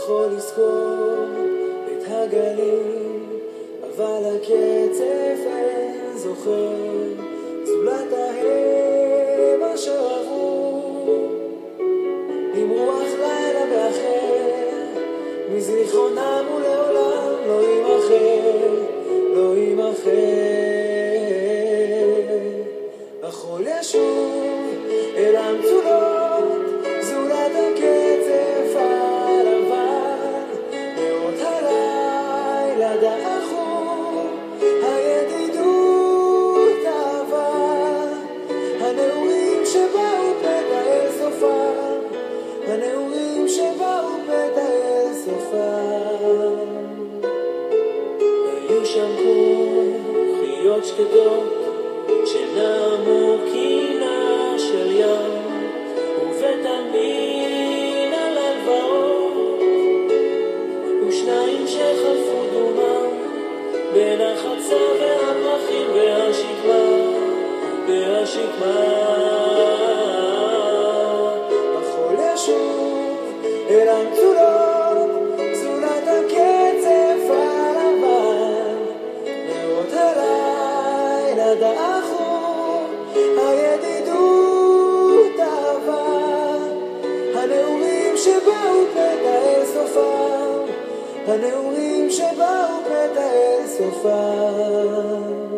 יכול לזכור את הגלים, אבל הקצף אין זוכר, זולת ההם אשר עברו עם רוח לילה ואחר, מזיכרונם ולעולם לא יימחר, לא יימחר. החול ישוב אל המצולות, זולת הקצף הלבן, מאות הלילה דעכו, הידידות אהבה, הנעורים שבאו פתע אל סופם, הנעורים שבאו פתע אל סופם. היו שם כוכיות שקטות שנעמו קינה של ים, ובתמין על הלוואות, ושניים שחלפו דומם בין החצה והפרחים והשקמה, והשקמה. החול ישוב אל המצולות, זולת הקצף הלבן, מאות הלילה דעכו, הידידות אהבה, הנעורים שבאו פתע אל סופם, הנעורים שבאו פתע אל סופם.